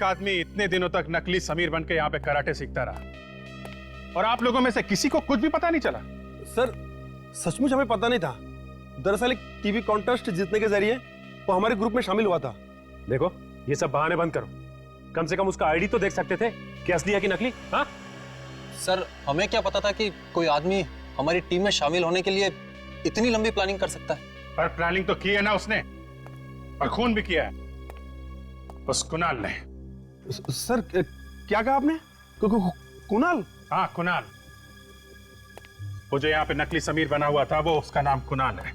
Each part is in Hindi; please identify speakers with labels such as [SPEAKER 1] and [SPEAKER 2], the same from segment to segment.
[SPEAKER 1] एक आदमी इतने दिनों तक नकली समीर बनके यहाँ पे कराटे सीखता रहा और आप लोगों में से किसी को कुछ भी पता नहीं चला?
[SPEAKER 2] सर सचमुच हमें पता नहीं था। दरअसल एक टीवी कॉन्टेस्ट जीतने के जरिए वो हमारे ग्रुप में शामिल हुआ था।
[SPEAKER 3] देखो ये सब बहाने बंद करो, कम से कम उसका आईडी तो देख सकते थे कि असली है कि नकली। हाँ
[SPEAKER 4] सर हमें क्या पता था कि कोई आदमी हमारी टीम में शामिल होने के लिए इतनी लंबी प्लानिंग कर सकता है।
[SPEAKER 1] पर प्लानिंग तो की है ना उसने, और खून भी किया है उस कुणाल ने।
[SPEAKER 2] सर क्या कहा आपने? कुणाल?
[SPEAKER 1] हाँ कुणाल, वो जो यहाँ पे नकली समीर बना हुआ था वो उसका नाम कुणाल है।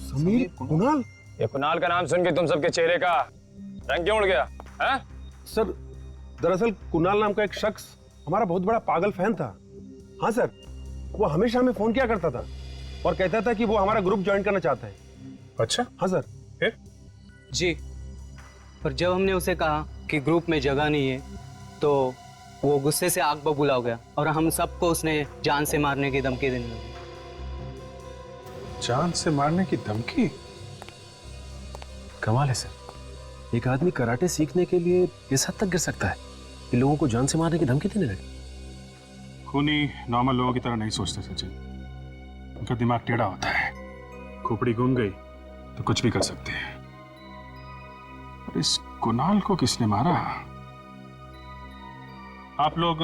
[SPEAKER 2] समीर कुणाल?
[SPEAKER 5] ये कुणाल का नाम सुन के तुम सबके चेहरे का रंग क्यों उड़ गया? हैं?
[SPEAKER 2] सर दरअसल कुणाल नाम का एक शख्स हमारा बहुत बड़ा पागल फैन था। हाँ सर, वो हमेशा हमें फोन किया करता था और कहता था कि वो हमारा ग्रुप ज्वाइन करना चाहता है।
[SPEAKER 1] अच्छा
[SPEAKER 2] हाँ सर।
[SPEAKER 1] फिर?
[SPEAKER 6] जी, पर जब हमने उसे कहा कि ग्रुप में जगह नहीं है तो वो गुस्से से आग बबूला हो गया और हम सबको उसने जान से मारने की धमकी देने लगी।
[SPEAKER 1] जान से मारने की धमकी?
[SPEAKER 3] कमाल है सर, एक आदमी कराटे सीखने के लिए इस हद तक गिर सकता है कि लोगों को जान से मारने की धमकी देने लगे।
[SPEAKER 1] खूनी नॉर्मल लोगों की तरह नहीं सोचते सचिन, उनका दिमाग टेढ़ा होता है। खोपड़ी घूम गई तो कुछ भी कर सकते हैं। और इस कुणाल को किसने मारा? आप लोग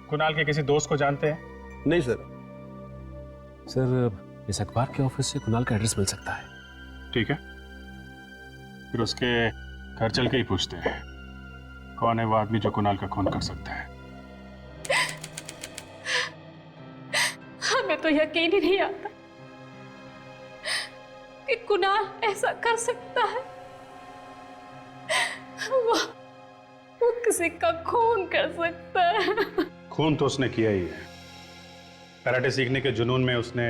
[SPEAKER 1] कुणाल के किसी दोस्त को जानते हैं?
[SPEAKER 2] नहीं सर।
[SPEAKER 3] सर इस अखबार के ऑफिस से कुणाल का एड्रेस मिल सकता है।
[SPEAKER 1] ठीक है, फिर उसके घर चल के ही पूछते हैं कौन है वो आदमी जो कुणाल का खून कर सकता है।
[SPEAKER 7] हमें तो यकीन ही नहीं आता कि कुणाल ऐसा कर सकता है। वो किसी का खून कर सकता है।
[SPEAKER 1] खून तो उसने किया ही है। कराटे सीखने के जुनून में उसने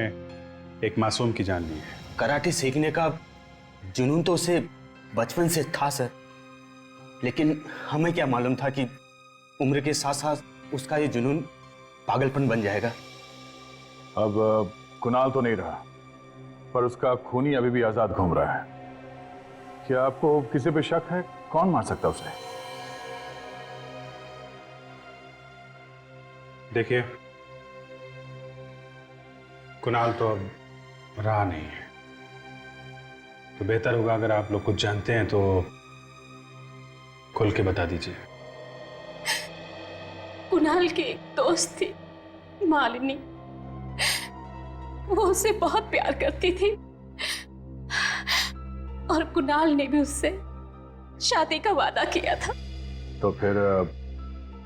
[SPEAKER 1] एक मासूम की जान ली है।
[SPEAKER 8] कराटे सीखने का जुनून तो उसे बचपन से था सर, लेकिन हमें क्या मालूम था कि उम्र के साथ साथ उसका ये जुनून पागलपन बन जाएगा।
[SPEAKER 9] अब कुणाल तो नहीं रहा, पर उसका खूनी अभी भी आजाद घूम रहा है। क्या आपको किसी पे शक है? कौन मार सकता उसे?
[SPEAKER 1] देखिए, कुणाल तो अब रहा नहीं है, तो बेहतर होगा अगर आप लोग कुछ जानते हैं तो खुल के बता दीजिए।
[SPEAKER 7] कुणाल की एक दोस्त थी मालिनी, वो उसे बहुत प्यार करती थी और कुणाल ने भी उससे शादी का वादा किया था।
[SPEAKER 9] तो फिर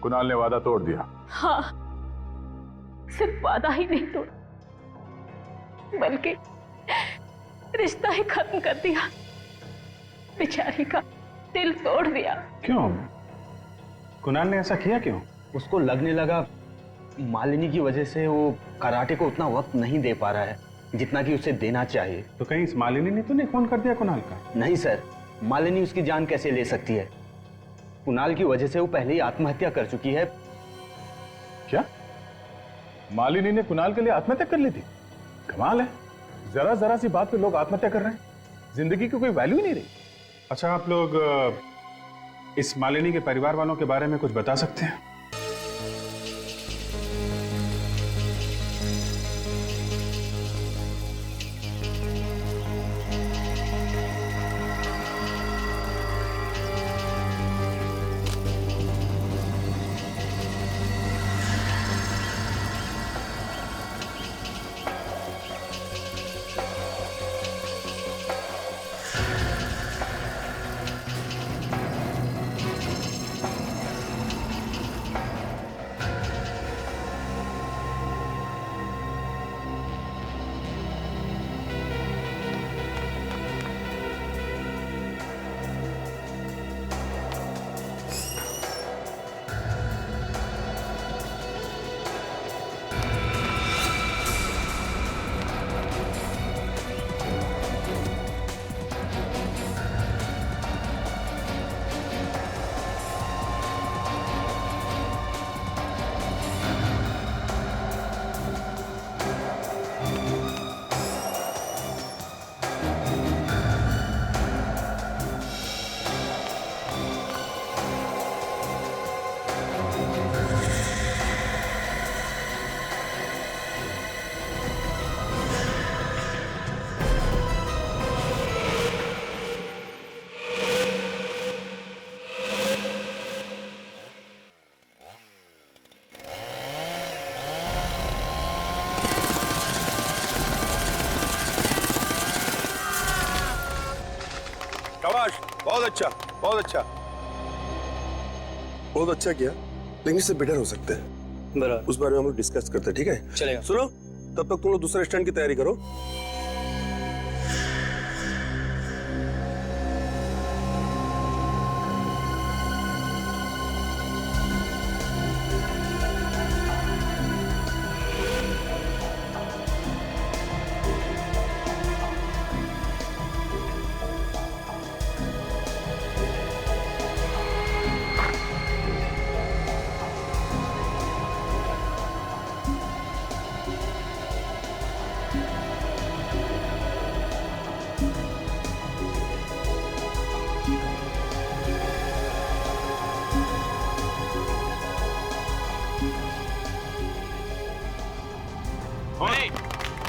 [SPEAKER 9] कुणाल ने वादा तोड़ दिया?
[SPEAKER 7] हाँ, सिर्फ वादा ही नहीं तोड़ा बल्कि रिश्ता ही खत्म कर दिया। बेचारी का दिल तोड़ दिया।
[SPEAKER 1] क्यों? कुणाल ने ऐसा किया क्यों?
[SPEAKER 8] उसको लगने लगा मालिनी की वजह से वो कराटे को उतना वक्त नहीं दे पा रहा है जितना कि उसे देना चाहिए।
[SPEAKER 1] तो कहीं इस मालिनी ने तो नहीं खून कर दिया कुणाल का?
[SPEAKER 8] नहीं सर, मालिनी उसकी जान कैसे ले सकती है? कुणाल की वजह से वो पहले ही आत्महत्या कर चुकी है।
[SPEAKER 9] क्या मालिनी ने कुणाल के लिए आत्महत्या कर ली थी? कमाल है, जरा जरा सी बात पे लोग आत्महत्या कर रहे हैं। जिंदगी की कोई वैल्यू ही नहीं रही।
[SPEAKER 1] अच्छा, आप लोग इस मालिनी के परिवार वालों के बारे में कुछ बता सकते हैं?
[SPEAKER 2] अच्छा, बहुत अच्छा, बहुत अच्छा किया, लेकिन इससे बेटर हो सकते हैं।
[SPEAKER 6] बराबर,
[SPEAKER 2] उस बारे में हम लोग डिस्कस करते हैं, ठीक है?
[SPEAKER 6] चलेगा।
[SPEAKER 2] सुनो, तब तक तुम लोग दूसरे स्टैंड की तैयारी करो।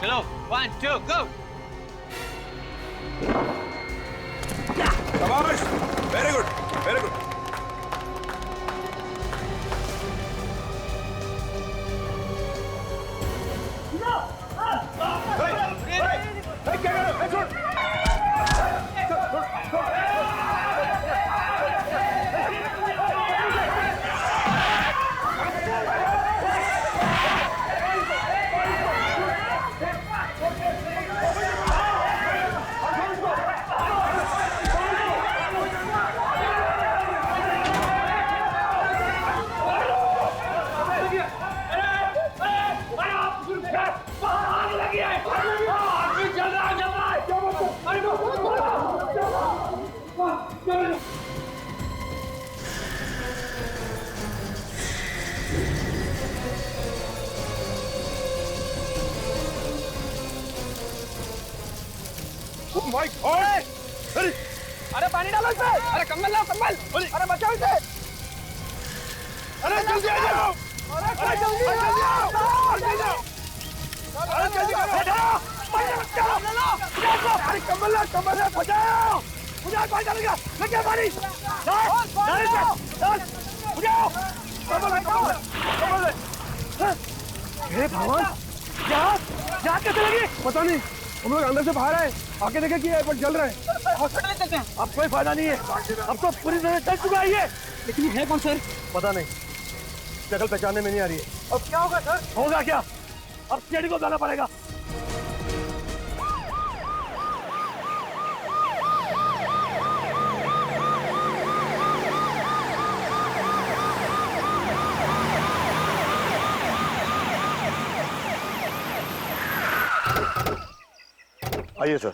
[SPEAKER 6] चलो 1 2 go।
[SPEAKER 2] शाबाश, very good, very good. My God!
[SPEAKER 5] अरे पानी डालो इसमें। अरे कम्बल लाओ कम्बल। अरे बचाओ इसे।
[SPEAKER 2] अरे जल्दी आ जाओ!
[SPEAKER 5] अरे जल्दी आओ। अरे जल्दी करो। अरे कम्बल लाओ बचाओ। मुझे कोई डालेगा। लगे पानी। बुझाओ। हे भगवान, यहाँ कैसे लगी?
[SPEAKER 2] पता नहीं, हम लोग अंदर से बाहर आए, आके देखे कि एयरपोर्ट जल रहा है।
[SPEAKER 5] हॉस्पिटल चलते हैं। अब कोई फायदा नहीं है, अब तो पूरी तरह चल चुका है ये। लेकिन ये है कौन सर?
[SPEAKER 2] पता नहीं, शक्ल पहचानने में नहीं आ रही है।
[SPEAKER 5] अब क्या होगा सर? होगा क्या? अब सीआईडी को जाना पड़ेगा।
[SPEAKER 2] आइए सर,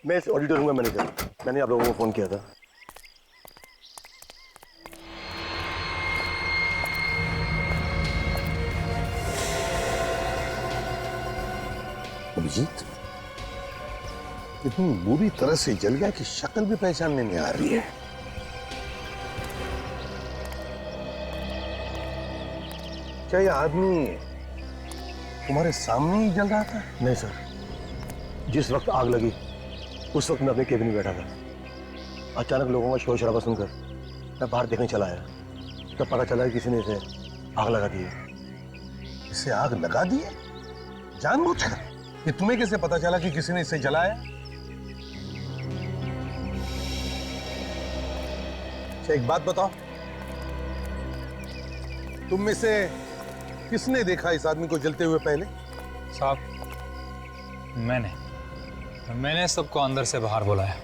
[SPEAKER 2] मैं इस ऑडिटोरियम का मैनेजर, मैंने आप लोगों को फोन किया था।
[SPEAKER 10] अभिजीत इतनी बुरी तरह से जल गया कि शक्ल भी पहचानने नहीं आ रही है। क्या ये आदमी तुम्हारे सामने ही जल रहा था?
[SPEAKER 2] नहीं सर, जिस वक्त आग लगी उस वक्त मैं अपने केबिन में बैठा था। अचानक लोगों का शोर शराबा सुनकर मैं बाहर देखने चला आया, तब पता चला कि किसी ने इसे आग लगा दी है।
[SPEAKER 10] इसे आग लगा दी है जानबूझकर? ये तुम्हें कैसे पता चला कि किसी ने इसे जलाया? अच्छा एक बात बताओ, तुम में से किसने देखा इस आदमी को जलते हुए पहले?
[SPEAKER 11] साहब मैंने सबको अंदर से बाहर बुलाया।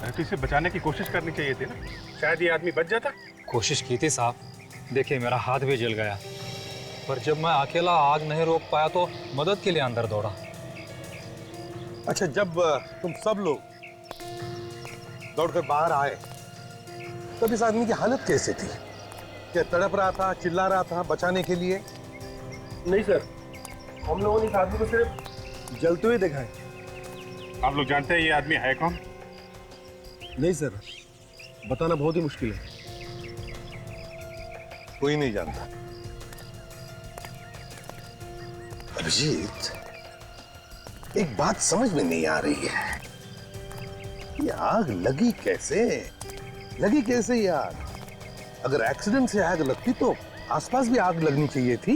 [SPEAKER 1] अरे तो इसे बचाने की कोशिश करनी चाहिए थी ना, शायद ये आदमी बच जाता।
[SPEAKER 11] कोशिश की थी साहब, देखिए मेरा हाथ भी जल गया, पर जब मैं अकेला आग नहीं रोक पाया तो मदद के लिए अंदर दौड़ा।
[SPEAKER 10] अच्छा जब तुम सब लोग दौड़कर बाहर आए तब इस आदमी की हालत कैसे थी? क्या तड़प रहा था, चिल्ला रहा था बचाने के लिए?
[SPEAKER 2] नहीं सर, हम लोगों ने इस आदमी को सिर्फ जलते हुए देखा है।
[SPEAKER 1] आप लोग जानते हैं ये आदमी है कौन?
[SPEAKER 2] नहीं सर, बताना बहुत ही मुश्किल है।
[SPEAKER 10] कोई नहीं जानता। अभिजीत एक बात समझ में नहीं आ रही है, ये आग लगी कैसे? लगी कैसे ये आग? अगर एक्सीडेंट से आग लगती तो आसपास भी आग लगनी चाहिए थी,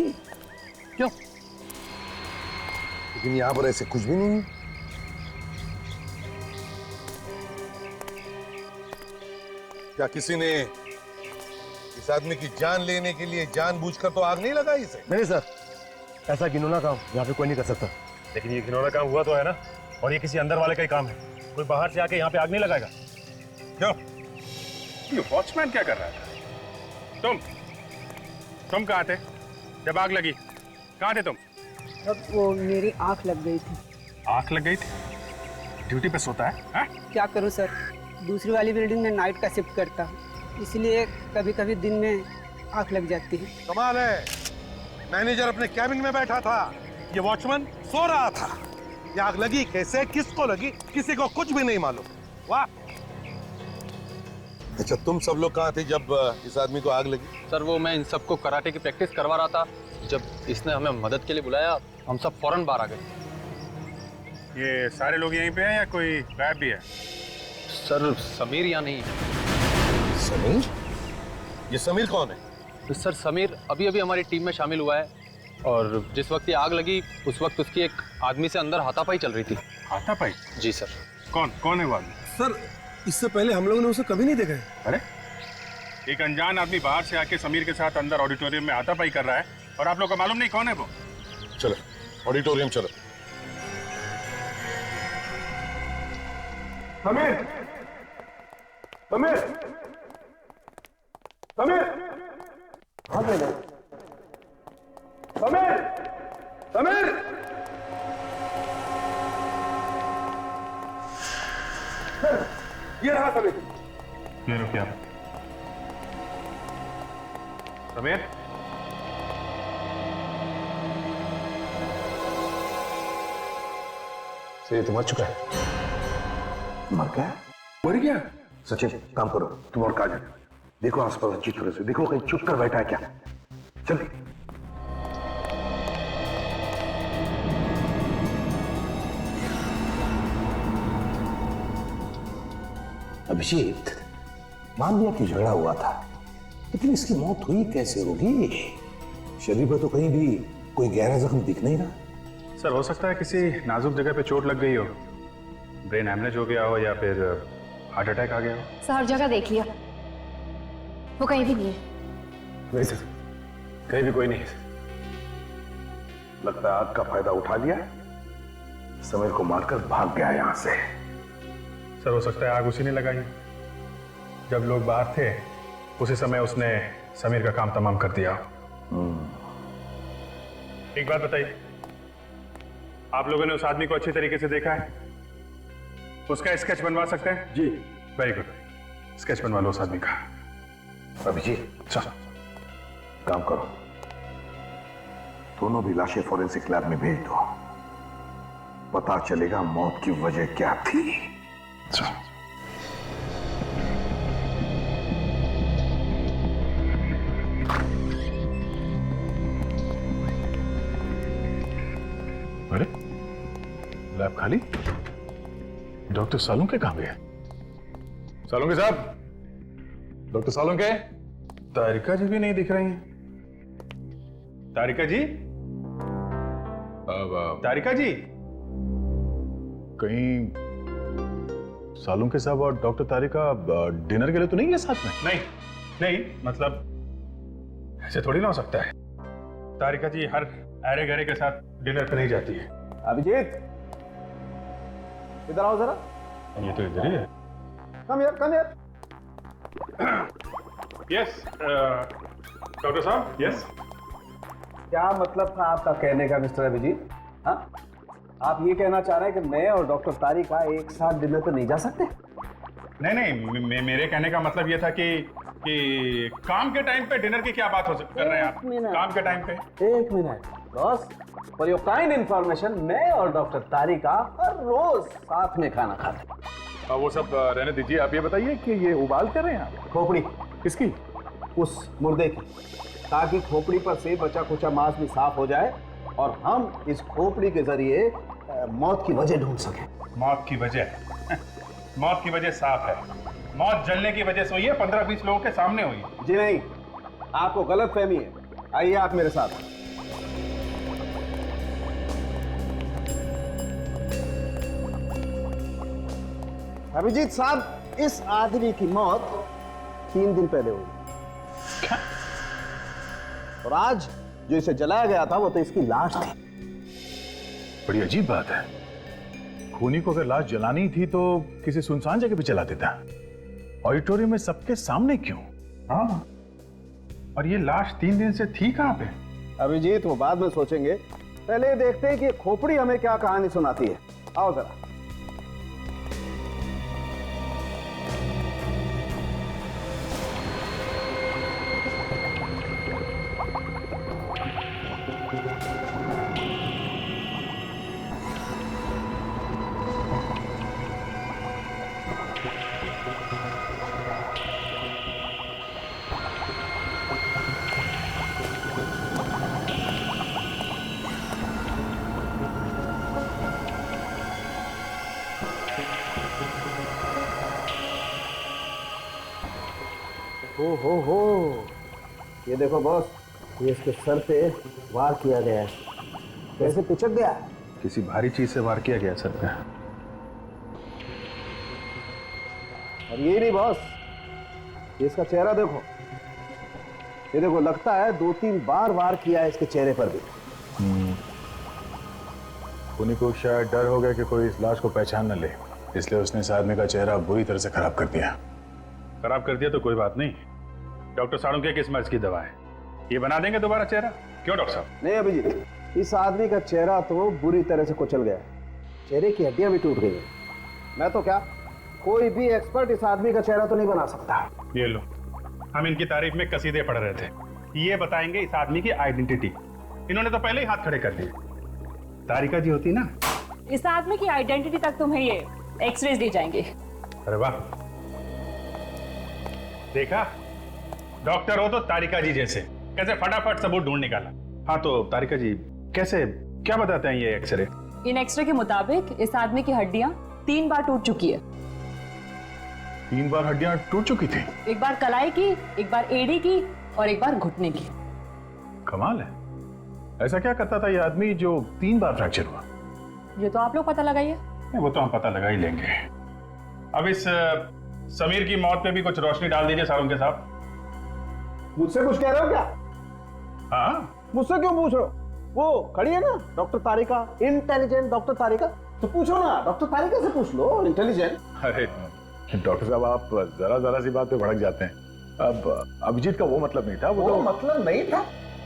[SPEAKER 10] क्यों? लेकिन यहां पर ऐसे कुछ भी नहीं है। क्या किसी ने इस आदमी की जान लेने के लिए जानबूझकर तो आग नहीं लगाई इसे?
[SPEAKER 2] नहीं सर, ऐसा घिनौना काम यहाँ पे कोई नहीं कर सकता।
[SPEAKER 1] लेकिन ये घिनौना काम हुआ तो है ना, और ये किसी अंदर वाले का ही काम है। कोई बाहर से आके यहाँ पे आग नहीं लगाएगा। क्यों? ये वॉचमैन क्या कर रहा है? तुम कहाँ थे जब आग लगी? कहाँ थे तुम?
[SPEAKER 12] अब वो मेरी आंख लग गई थी।
[SPEAKER 1] आंख लग गई थी? ड्यूटी पे सोता है? हा?
[SPEAKER 12] क्या करूं सर, दूसरी वाली बिल्डिंग में नाइट का शिफ्ट करता हूं, इसलिए कभी कभी दिन में आंख लग जाती है।
[SPEAKER 10] कमाल है, मैनेजर अपने कैबिन में बैठा था, ये वॉचमैन सो रहा था। ये आग लगी कैसे, किसको लगी, किसी को कुछ भी नहीं मालूम। वाह। अच्छा, तुम सब लोग कहाँ थे जब इस आदमी को आग लगी?
[SPEAKER 4] सर वो मैं इन सबको कराटे की प्रैक्टिस करवा रहा था। जब इसने हमें मदद के लिए बुलाया, हम सब फौरन बाहर आ गए।
[SPEAKER 1] ये सारे लोग यहीं पे हैं या कोई गायब भी है?
[SPEAKER 4] सर समीर यहाँ नहीं है।
[SPEAKER 10] समीर? ये समीर कौन है?
[SPEAKER 4] तो सर समीर अभी अभी हमारी टीम में शामिल हुआ है, और जिस वक्त ये आग लगी उस वक्त उसकी एक आदमी से अंदर हाथापाई चल रही थी।
[SPEAKER 1] हाथापाई?
[SPEAKER 4] जी सर।
[SPEAKER 1] कौन है वो आदमी?
[SPEAKER 2] सर इससे पहले हम लोगों ने उसे कभी नहीं देखा है।
[SPEAKER 1] अरे, एक अनजान आदमी बाहर से आके समीर के साथ अंदर ऑडिटोरियम में हाथापाई कर रहा है और आप लोग को मालूम नहीं कौन है वो?
[SPEAKER 10] चलो ऑडिटोरियम चलो।
[SPEAKER 2] समीर, समीर, समीर, समीर, समीर, ये रहा समीर।
[SPEAKER 1] ये रुकिए आप। समीर,
[SPEAKER 2] ये तो मर चुका है।
[SPEAKER 10] मर गया?
[SPEAKER 2] मर गया?
[SPEAKER 10] सचिन काम करो, तुम और काजल देखो आसपास अच्छी तरह से देखो, कहीं छुप कर बैठा है क्या। चल। अभिजीत, मान लिया कि झगड़ा हुआ था, लेकिन इसकी मौत हुई कैसे होगी? शरीर पर तो कहीं भी कोई गहरा जख्म दिख नहीं रहा।
[SPEAKER 1] सर हो सकता है किसी नाजुक जगह पे चोट लग गई हो, ब्रेन हैमरेज हो गया हो या फिर हार्ट अटैक आ गया हो।
[SPEAKER 13] सर हर जगह देख लिया, वो कहीं भी नहीं है।
[SPEAKER 2] नहीं सर, कहीं भी कोई नहीं है।
[SPEAKER 10] लगता है आग का फायदा उठा लिया, समीर को मारकर भाग गया यहां से।
[SPEAKER 1] सर हो सकता है आग उसी ने लगाई, जब लोग बाहर थे उसी समय उसने समीर का काम तमाम कर दिया। एक बात बताइए, आप लोगों ने उस आदमी को अच्छी तरीके से देखा है? उसका स्केच बनवा सकते हैं?
[SPEAKER 2] जी।
[SPEAKER 1] वेरी गुड, स्केच बनवा लो उस आदमी का।
[SPEAKER 10] अभिजीत चलो काम करो, दोनों भी लाशें फॉरेंसिक लैब में भेज दो, पता चलेगा मौत की वजह क्या थी। चलो।
[SPEAKER 9] अरे लैब खाली, डॉक्टर सालुंके कहां गए? सालुंके साहब, डॉक्टर सालुंके।
[SPEAKER 1] तारिका जी भी नहीं दिख रही हैं। तारिका जी, तारिका जी,
[SPEAKER 9] कहीं सालुंके साहब और डॉक्टर तारिका डिनर के लिए तो नहीं है साथ में?
[SPEAKER 1] नहीं नहीं, मतलब ऐसे थोड़ी ना हो सकता है। तारिका जी हर अरे गहरे के साथ डिनर पे नहीं जाती है।
[SPEAKER 2] अभिजीत इधर आओ जरा।
[SPEAKER 1] ये तो इधर ही है।
[SPEAKER 2] कम यार, कम यार।
[SPEAKER 1] यस डॉक्टर साहब, यस।
[SPEAKER 2] क्या मतलब था आपका कहने का मिस्टर अभिजीत? हाँ, आप ये कहना चाह रहे हैं कि मैं और डॉक्टर तारिका एक साथ डिनर पे नहीं जा सकते?
[SPEAKER 1] नहीं, मेरे कहने का मतलब ये था कि काम के टाइम पे डिनर की क्या बात कर रहे हैं आप? काम के टाइम पे?
[SPEAKER 2] एक minute boss, for your kind information, मैं और डॉक्टर तारिका हर रोज साथ में खाना खाते हैं।
[SPEAKER 9] वो सब रहने दीजिए, आप ये बताइए कि ये उबाल कर रहे हैं आप?
[SPEAKER 2] खोपड़ी।
[SPEAKER 9] किसकी?
[SPEAKER 2] उस मुर्दे की, ताकि खोपड़ी पर से बचा कुचा मांस भी साफ हो जाए और हम इस खोपड़ी के जरिए मौत की वजह ढूंढ सकें।
[SPEAKER 1] मौत की वजह? मौत की वजह साफ है, मौत जलने की वजह से हुई है, 15-20 लोगों के सामने हुई।
[SPEAKER 2] जी नहीं, आपको गलत फहमी है। आइए आप मेरे साथ। अभिजीत साहब, इस आदमी की मौत 3 दिन पहले हुई। और आज जो इसे जलाया गया था वो तो इसकी लाश थी।
[SPEAKER 9] बड़ी अजीब बात है। खूनी को अगर लाश जलानी थी तो किसी सुनसान जगह पे जला देता। ऑडिटोरियम में सबके सामने क्यों?
[SPEAKER 1] हाँ, और ये लाश 3 दिन से थी कहाँ पे?
[SPEAKER 2] अभिजीत वो बाद में सोचेंगे, पहले देखते हैं कि खोपड़ी हमें क्या कहानी सुनाती है। आओ जरा। हो ये देखो बॉस, ये इसके सर पे वार किया गया है। कैसे पिचक गया?
[SPEAKER 1] किसी भारी चीज से वार किया गया सर पे।
[SPEAKER 2] और ये नहीं बॉस, ये इसका चेहरा देखो, ये देखो लगता है 2-3 बार वार किया है इसके चेहरे पर भी।
[SPEAKER 9] खूनी को शायद डर हो गया कि कोई इस लाश को पहचान न ले, इसलिए उसने इस आदमी का चेहरा बुरी तरह से खराब कर दिया।
[SPEAKER 1] खराब कर दिया तो कोई बात नहीं, डॉक्टर साड़ू किस मर्ज की दवा है, ये बना देंगे दोबारा चेहरा। क्यों डॉक्टर साहब?
[SPEAKER 2] नहीं अभिजीत, इस आदमी का चेहरा तो बुरी तरह से कुचल गया है, चेहरे की हड्डियां भी टूट गई हैं। मैं तो क्या, कोई भी एक्सपर्ट इस आदमी का चेहरा तो नहीं बना सकता।
[SPEAKER 1] ये लो, हम इनकी तारीफ में कसीदे पढ़ रहे थे, ये बताएंगे इस आदमी की आइडेंटिटी। इन्होंने तो पहले ही हाथ खड़े कर दिए। तारिका जी होती ना,
[SPEAKER 7] इस आदमी की आइडेंटिटी तक तुम्हें ये एक्सरेज दी जाएंगे।
[SPEAKER 1] अरे वाह, देखा, डॉक्टर हो तो तारिका जी जैसे, कैसे फटाफट सबूत ढूंढ निकाला। हाँ तो तारिका जी कैसे, क्या बताते हैं ये एक्सरे?
[SPEAKER 7] इन एक्सरे के मुताबिक इस आदमी की हड्डियां 3 बार टूट चुकी है।
[SPEAKER 9] 3 बार हड्डियां टूट चुकी थी?
[SPEAKER 7] एक बार कलाई की, एक बार एड़ी की और एक बार घुटने की।
[SPEAKER 9] कमाल है, ऐसा क्या करता था ये आदमी जो 3 बार फ्रैक्चर हुआ?
[SPEAKER 7] ये तो आप लोग पता लगाइए।
[SPEAKER 1] वो तो हम पता लगा ही लेंगे। अब इस समीर की मौत पे भी कुछ रोशनी डाल दीजिए सारुण के साथ।
[SPEAKER 2] मुझसे कुछ कह रहे हो क्या?
[SPEAKER 1] हाँ,
[SPEAKER 2] मुझसे क्यों पूछ रहे हो? वो खड़ी है ना डॉक्टर तारिका, इंटेलिजेंट डॉक्टर तारिका, तो पूछो ना, डॉक्टर तारिका से पूछ लो, इंटेलिजेंट।
[SPEAKER 9] अरे डॉक्टर साहब, आप जरा सी बात पे भड़क जाते हैं। अब अभिजीत का वो मतलब नहीं था। वो तो
[SPEAKER 2] मतलब नहीं था?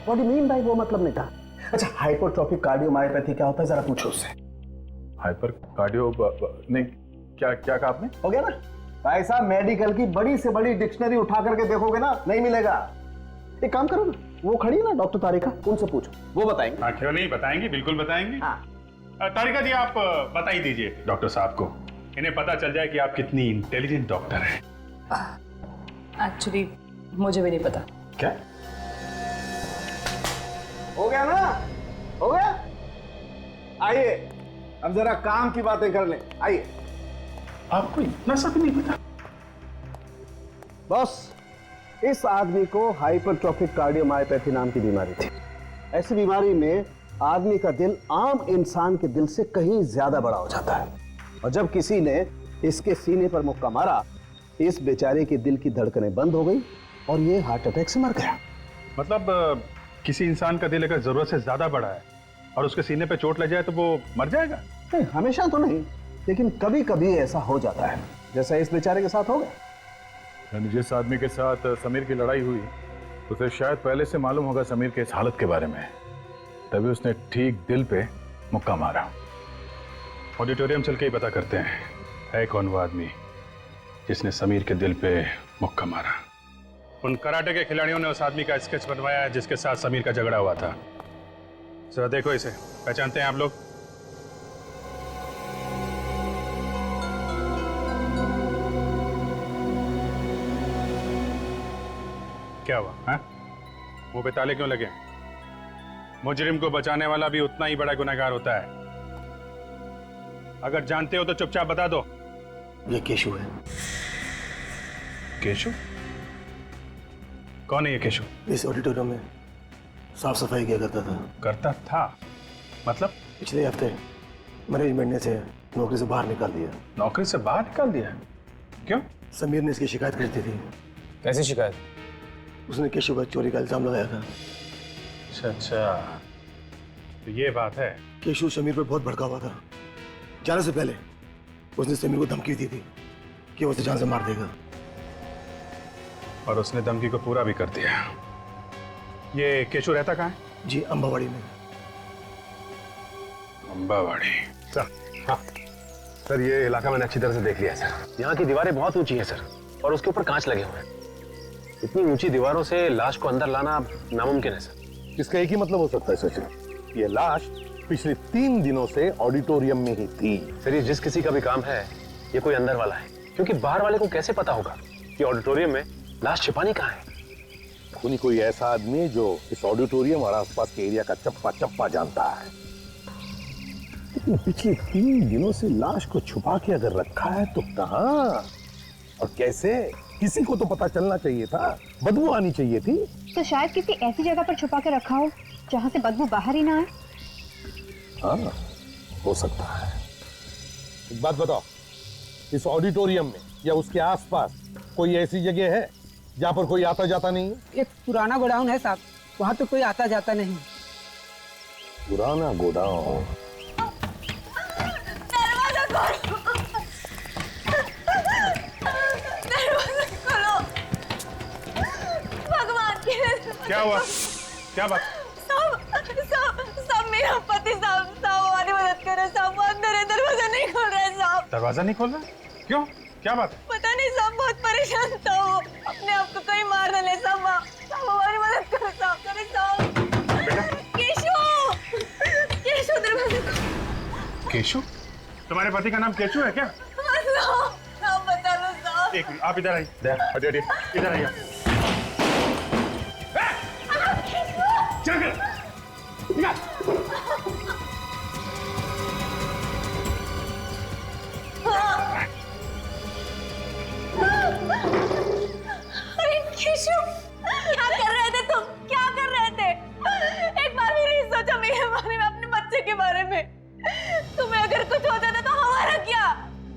[SPEAKER 2] What do you mean by वो मतलब नहीं था? अच्छा, हाइपोट्रोफिक कार्डियोमायोपैथी क्या होता है, जरा पूछो उससे।
[SPEAKER 9] हाइपर कार्डियो नहीं, क्या कहा आपने?
[SPEAKER 2] हो गया ना भाई साहब, मेडिकल की बड़ी से बड़ी डिक्शनरी उठा करके देखोगे ना, नहीं मिलेगा। एक काम करो ना, वो खड़ी है ना डॉक्टर तारिका, उनसे पूछो, वो बताएंगे।
[SPEAKER 1] हाँ क्यों नहीं, बताएंगे, बिल्कुल बताएंगे।
[SPEAKER 2] हाँ।
[SPEAKER 1] तारिका जी आप बता ही दीजिए डॉक्टर साहब को, इन्हें पता चल जाए कि आप कितनी इंटेलिजेंट डॉक्टर हैं।
[SPEAKER 7] एक्चुअली मुझे भी नहीं पता।
[SPEAKER 1] क्या
[SPEAKER 2] हो गया ना? हो गया? आइए अब जरा काम की बातें कर लें, आइए।
[SPEAKER 1] आपको इतना सब नहीं पता?
[SPEAKER 2] बॉस, इस आदमी को हाइपरट्रोफिक कार्डियोमायोपैथी नाम की बीमारी थी। ऐसी बीमारी में आदमी का दिल आम इंसान के दिल से कहीं ज्यादा बड़ा हो जाता है, और जब किसी ने इसके सीने पर मुक्का मारा, इस बेचारे के दिल की धड़कनें बंद हो गई और ये हार्ट अटैक से मर गया।
[SPEAKER 1] मतलब किसी इंसान का दिल अगर जरूरत से ज्यादा बड़ा है और उसके सीने पे चोट लग जाए तो वो मर जाएगा?
[SPEAKER 2] नहीं, हमेशा तो नहीं, लेकिन कभी कभी ऐसा हो जाता है, जैसा इस बेचारे के साथ हो गया।
[SPEAKER 9] यानी जिस आदमी के साथ समीर की लड़ाई हुई, उसे शायद पहले से मालूम होगा समीर के इस हालत के बारे में, तभी उसने ठीक दिल पे मुक्का मारा।
[SPEAKER 1] ऑडिटोरियम चल के ही पता करते हैं है कौन वो आदमी जिसने समीर के दिल पे मुक्का मारा। उन कराटे के खिलाड़ियों ने उस आदमी का स्केच बनवाया है जिसके साथ समीर का झगड़ा हुआ था। जरा देखो इसे, पहचानते हैं आप लोग? क्या हुआ? हाँ, मुंह पे ताले क्यों लगे? मुजरिम को बचाने वाला भी उतना ही बड़ा गुनहगार होता है। अगर जानते हो तो चुपचाप बता दो।
[SPEAKER 2] ये केशु है।
[SPEAKER 1] केशु? कौन है ये केशु?
[SPEAKER 2] इस ऑडिटोरियम में साफ सफाई किया
[SPEAKER 1] करता था? मतलब?
[SPEAKER 2] पिछले हफ्ते मैनेजमेंट ने इसे नौकरी से बाहर निकाल दिया।
[SPEAKER 1] नौकरी से बाहर निकाल दिया? क्यों?
[SPEAKER 2] समीर ने इसकी शिकायत कर दी थी
[SPEAKER 3] कैसी शिकायत?
[SPEAKER 2] उसने केशव पर चोरी का इल्जाम लगाया था।
[SPEAKER 1] अच्छा अच्छा, तो ये बात है।
[SPEAKER 2] केशव समीर पर बहुत भड़का हुआ था। जाने से पहले उसने समीर को धमकी दी थी कि वो उसे जान से मार देगा,
[SPEAKER 1] और उसने धमकी को पूरा भी कर दिया। ये केशव रहता कहाँ है?
[SPEAKER 2] जी, अंबावाड़ी में।
[SPEAKER 1] अंबावाड़ी।
[SPEAKER 3] हाँ सर, ये इलाका मैंने अच्छी तरह से देख लिया सर। यहाँ की दीवारें बहुत ऊंची हैं सर, और उसके ऊपर कांच लगे हुए हैं। इतनी ऊंची दीवारों से लाश को अंदर लाना नामुमकिन है सर।
[SPEAKER 10] इसका एक ही मतलब हो सकता है सचिन, ये लाश पिछले 3 दिनों से ऑडिटोरियम में ही थी।
[SPEAKER 3] सर, ये जिस किसी का भी काम है, ये कोई अंदर वाला है, क्योंकि बाहर वाले को कैसे पता होगा कि ऑडिटोरियम में लाश छिपानी कहाँ है?
[SPEAKER 10] खूनी कोई ऐसा आदमी जो इस ऑडिटोरियम और आसपास के एरिया का चप्पा चप्पा जानता है। लेकिन पिछले 3 दिनों से लाश को छुपा के अगर रखा है तो कहाँ और कैसे? किसी को तो पता चलना चाहिए था, बदबू आनी चाहिए थी।
[SPEAKER 13] तो शायद किसी ऐसी जगह पर छुपा के रखा हो जहाँ से बदबू बाहर ही ना आए।
[SPEAKER 10] हाँ, हो सकता है। एक बात बताओ, इस ऑडिटोरियम में या उसके आसपास कोई ऐसी जगह है जहाँ पर कोई आता जाता नहीं है?
[SPEAKER 12] एक पुराना गोडाउन है साहब, वहाँ तो कोई आता जाता नहीं।
[SPEAKER 10] पुराना गोडाउन?
[SPEAKER 7] दरवाजा खोलो, दरवाजा खोलो, भगवान की।
[SPEAKER 1] क्या हुआ? क्या बात?
[SPEAKER 7] साहब मेरा पति साहब हमारी मदद करो साहब, वो अंदर है, दरवाजा नहीं खोल रहा है साहब।
[SPEAKER 1] दरवाजा नहीं खोल रहा? क्यों? क्या बात?
[SPEAKER 7] पता नहीं साहब, बहुत परेशान था वो, अपने आप को कहीं मार न ले साहब। साहब हमारी मदद करो साहब, करे साहब। केशव दरवाजा खोलो।
[SPEAKER 1] केशव? तुम्हारे पति का नाम केशव है क्या?
[SPEAKER 7] साहब बता दो साहब।
[SPEAKER 1] एक मिनट, आप इधर आइए। हटिए, इधर आइए।
[SPEAKER 7] अरे केशव, क्या कर रहे थे तुम? क्या कर रहे थे? एक बार भी नहीं सोचा मेरे बारे में, अपने बच्चे के बारे में? तुम्हें अगर कुछ हो जाता तो हमारा क्या?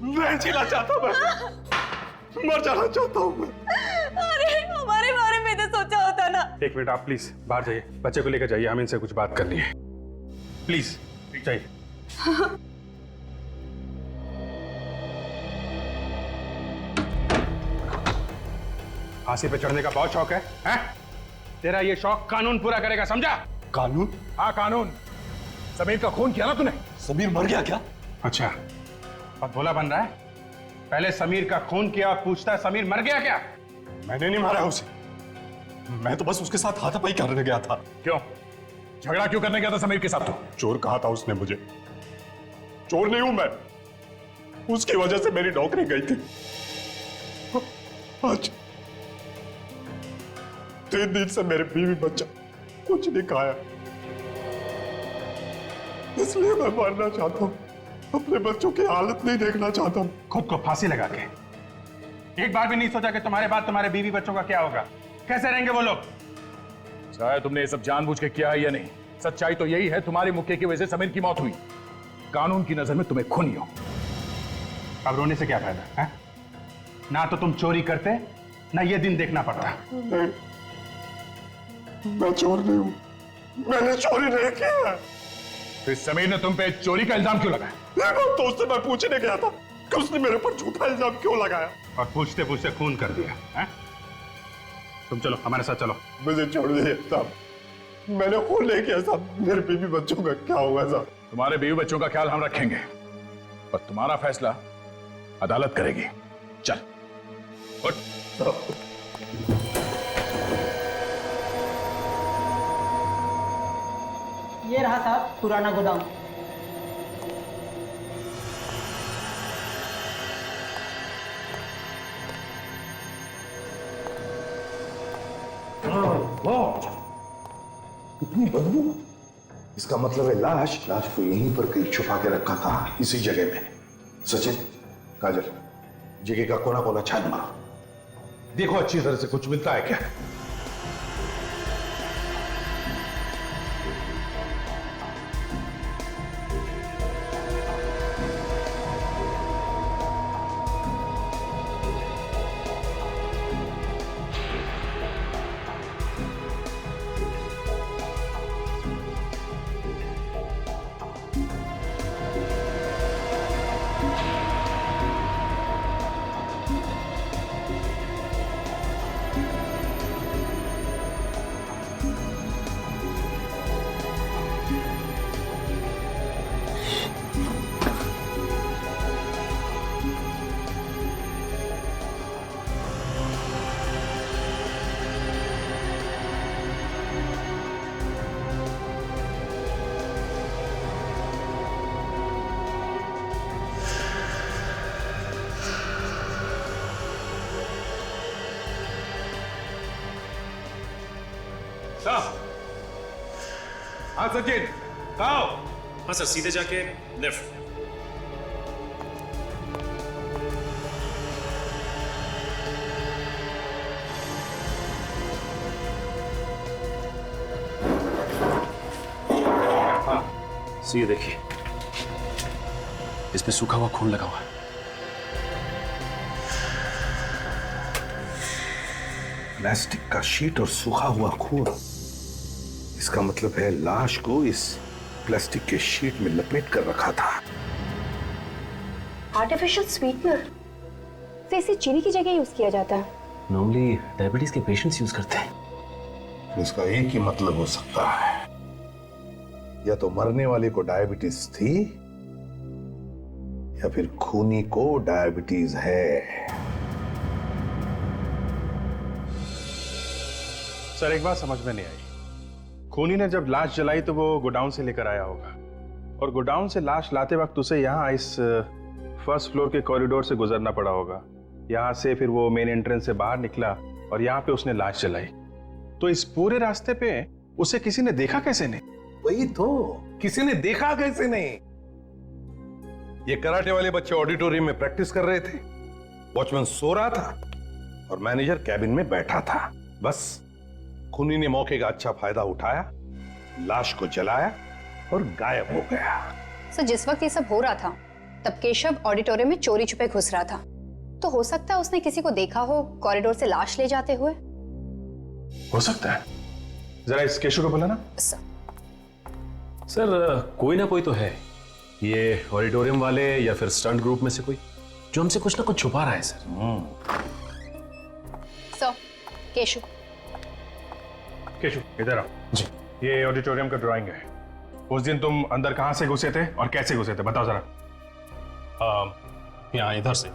[SPEAKER 1] मैं जीना चाहता हूँ, मर जाना चाहता हूँ मैं।
[SPEAKER 7] अरे हमारे बारे में तो सोचा होता ना।
[SPEAKER 1] एक मिनट, आप प्लीज बाहर जाइए, बच्चे को लेकर जाइए, हमें इनसे कुछ बात करनी है। प्लीज जाइए। फांसी पे चढ़ने का बहुत शौक है, हैं? तेरा ये शौक कानून पूरा करेगा, समझा?
[SPEAKER 10] कानून?
[SPEAKER 9] हाँ कानून। समीर का खून किया ना तूने?
[SPEAKER 10] समीर मर गया क्या?
[SPEAKER 1] अच्छा, और भोला बन रहा है? पहले समीर का खून किया, पूछता है समीर मर गया क्या?
[SPEAKER 10] मैंने नहीं मारा उसे, मैं तो बस उसके साथ हाथापाई करने गया था।
[SPEAKER 9] क्यों? झगड़ा क्यों करने गया था समीर के साथ? तो
[SPEAKER 10] चोर कहा था उसने मुझे। चोर नहीं हूं मैं, उसकी वजह से मेरी नौकरी गई थी। आज 3 दिन से मेरे बीवी बच्चा कुछ नहीं खाया, इसलिए मैं मरना चाहता हूं। अपने बच्चों की हालत नहीं देखना चाहता हूं।
[SPEAKER 1] खुद को फांसी लगा के एक बार भी नहीं सोचा कि तुम्हारे बाद तुम्हारे बीवी बच्चों का क्या होगा? कैसे रहेंगे वो लोग?
[SPEAKER 9] चाहे तुमने ये सब जानबूझ के किया है या नहीं, सच्चाई तो यही है, तुम्हारे मुक्के की वजह से समीर की मौत हुई। कानून की नजर में तुम्हें खूनी हो।
[SPEAKER 1] अब रोने से क्या फायदा है? ना तो तुम चोरी करते, ना ये दिन देखना पड़ता।
[SPEAKER 10] नहीं, मैं चोर नहीं हूं, मैंने चोरी नहीं किया।
[SPEAKER 9] फिर समीर ने तुम पे चोरी का इल्जाम क्यों लगाया?
[SPEAKER 10] तो उससे मैं पूछने गया था कि उसने मेरे पर झूठा इल्जाम क्यों लगाया,
[SPEAKER 1] और पूछते पूछते खून कर दिया है? तुम चलो हमारे साथ चलो।
[SPEAKER 10] मुझे छोड़ दीजिए साहब, मैंने खून नहीं किया साहब। मेरे बीवी बच्चों का क्या होगा साहब?
[SPEAKER 9] तुम्हारे बीवी बच्चों का ख्याल हम रखेंगे, और तुम्हारा फैसला अदालत करेगी। चल उठ।
[SPEAKER 12] ये रहा साहब पुराना गोदाम।
[SPEAKER 10] इतनी बदबू, इसका मतलब है लाश को यहीं पर कहीं छुपा के रखा था, इसी जगह में। सचिन, काजल, जगह का कोना कोना छान मारो, देखो अच्छी तरह से कुछ मिलता है क्या। हाँ सचिन, कहाँ हो?
[SPEAKER 1] हाँ सर, सीधे जाके लेफ्ट।
[SPEAKER 3] ये देखिए, इसमें सूखा हुआ खून लगा हुआ है।
[SPEAKER 10] प्लास्टिक का शीट और सूखा हुआ खून, इसका मतलब है लाश को इस प्लास्टिक के शीट में लपेट कर रखा था।
[SPEAKER 13] आर्टिफिशियल स्वीटनर से इसे चीनी की जगह यूज किया जाता है।
[SPEAKER 3] नॉर्मली डायबिटीज के पेशेंट्स यूज करते हैं।
[SPEAKER 10] इसका एक ही मतलब हो सकता है, या तो मरने वाले को डायबिटीज थी या फिर खूनी को डायबिटीज है।
[SPEAKER 1] सर एक बात समझ में नहीं आई, खूनी ने जब लाश जलाई तो वो गोडाउन से लेकर आया होगा, और गोडाउन से लाश लाते वक्त उसे यहाँ इस फर्स्ट फ्लोर के कॉरिडोर से गुजरना पड़ा होगा। यहाँ से फिर वो मेन एंट्रेंस से बाहर निकला और यहाँ पे उसने लाश जलाई। तो इस पूरे रास्ते पे उसे किसी ने देखा कैसे नहीं?
[SPEAKER 10] वही तो, किसी ने देखा कैसे नहीं? ये कराटे वाले बच्चे ऑडिटोरियम में प्रैक्टिस कर रहे थे, वॉचमैन सो रहा था और मैनेजर कैबिन में बैठा था। बस खूनी ने मौके का अच्छा फायदा उठाया, लाश को जलाया और गायब हो गया।
[SPEAKER 13] सर जिस वक्त ये सब हो रहा था तब केशव ऑडिटोरियम में चोरी छुपे घुस रहा था, तो हो सकता है उसने किसी को देखा हो कॉरिडोर से लाश ले जाते हुए।
[SPEAKER 1] हो सकता है, जरा इस केशव को बोला ना।
[SPEAKER 3] सर कोई ना कोई तो है, ये ऑडिटोरियम वाले या फिर स्टंट ग्रुप में से कोई, जो हमसे कुछ ना कुछ छुपा रहा है सर।
[SPEAKER 13] केशव,
[SPEAKER 1] केशव इधर आओ जी। ये ऑडिटोरियम का ड्राइंग है। उस दिन तुम अंदर कहां से घुसे थे और कैसे घुसे थे, बताओ जरा।
[SPEAKER 14] यहाँ इधर से,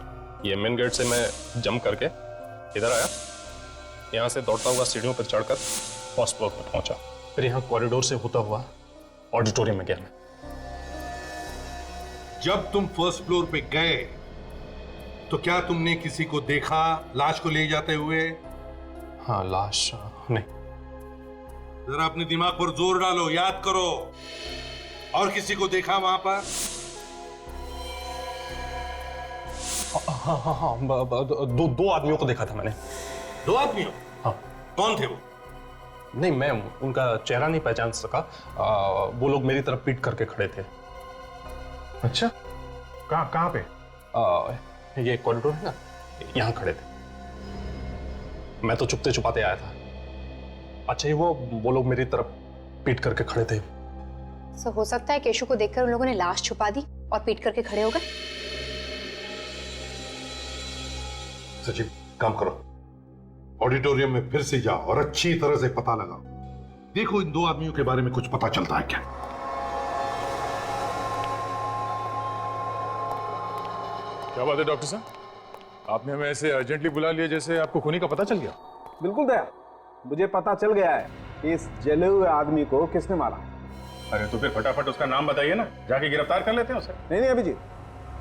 [SPEAKER 14] ये मेन गेट से मैं जंप करके इधर आया, यहाँ से दौड़ता हुआ सीढ़ियों पर चढ़कर फर्स्ट फ्लोर पर पहुंचा, फिर यहाँ कॉरिडोर से होता हुआ ऑडिटोरियम में गया मैं।
[SPEAKER 10] जब तुम फर्स्ट फ्लोर पे गए तो क्या तुमने किसी को देखा लाश को ले जाते हुए?
[SPEAKER 14] हाँ, लाश नहीं।
[SPEAKER 10] जरा अपने दिमाग पर जोर डालो, याद करो। और किसी को देखा वहां पर?
[SPEAKER 14] हाँ, दो आदमियों को देखा था मैंने।
[SPEAKER 10] दो आदमियों?
[SPEAKER 14] हाँ।
[SPEAKER 10] कौन थे वो?
[SPEAKER 14] नहीं, मैं उनका चेहरा नहीं पहचान सका। वो लोग मेरी तरफ पीट करके खड़े थे।
[SPEAKER 1] अच्छा, कहाँ पे?
[SPEAKER 14] ये कॉरिडोर है ना, यहाँ खड़े थे। मैं तो चुपते छुपाते आया था। अच्छा, ये वो लोग मेरी तरफ पीट करके खड़े थे।
[SPEAKER 13] सो हो सकता है केशव को देखकर उन लोगों ने लाश छुपा दी और पीट करके खड़े हो गए।
[SPEAKER 10] सचिन, काम करो, ऑडिटोरियम में फिर से जाओ और अच्छी तरह से पता लगाओ। देखो इन दो आदमियों के बारे में कुछ पता चलता है क्या।
[SPEAKER 9] क्या बात है डॉक्टर साहब, आपने हमें ऐसे अर्जेंटली बुला लिया जैसे आपको खूनी का पता चल गया।
[SPEAKER 3] बिल्कुल दया, मुझे पता चल गया है कि इस जले हुए आदमी को किसने मारा।
[SPEAKER 1] अरे तो फिर फटाफट उसका नाम बताइए ना, जाके गिरफ्तार कर लेते हैं उसे।
[SPEAKER 3] नहीं अभिजीत,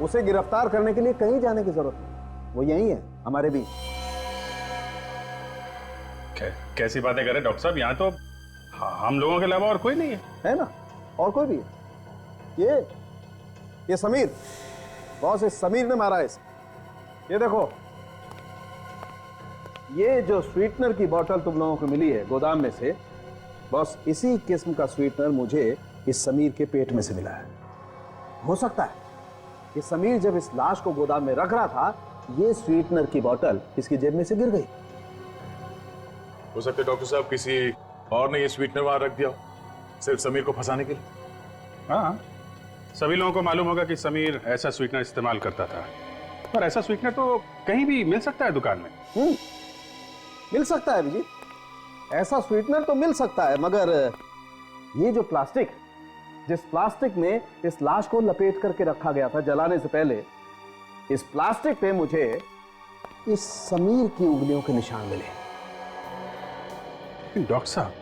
[SPEAKER 3] उसे गिरफ्तार करने के लिए कहीं जाने की जरूरत नहीं, वो यही है हमारे बीच।
[SPEAKER 1] कैसी बातें कर रहे डॉक्टर साहब, यहाँ तो हम लोगों के अलावा और कोई नहीं है
[SPEAKER 3] ना? और कोई भी है? ये समीर, बॉस, इस समीर ने मारा है इसे। ये देखो, ये जो स्वीटनर की बोतल तुम लोगों को मिली है गोदाम में से, बॉस इसी किस्म का स्वीटनर मुझे इस समीर के पेट में से मिला है। हो सकता है कि समीर जब इस लाश को गोदाम में रख रहा था, ये स्वीटनर की बोतल इसकी जेब में से गिर गई।
[SPEAKER 9] हो सकता है डॉक्टर साहब किसी और ने ये स्वीटनर वहां रख दिया, सिर्फ समीर को फंसाने के लिए।
[SPEAKER 1] हाँ, सभी लोगों को मालूम होगा कि समीर ऐसा स्वीटनर इस्तेमाल करता था, पर ऐसा स्वीटनर तो कहीं भी मिल सकता है दुकान में।
[SPEAKER 3] मिल सकता है अभिजीत, ऐसा स्वीटनर तो मिल सकता है, मगर ये जो प्लास्टिक, जिस प्लास्टिक में इस लाश को लपेट करके रखा गया था जलाने से पहले, इस प्लास्टिक पे मुझे इस समीर की उंगलियों के निशान मिले।
[SPEAKER 1] डॉक्टर साहब,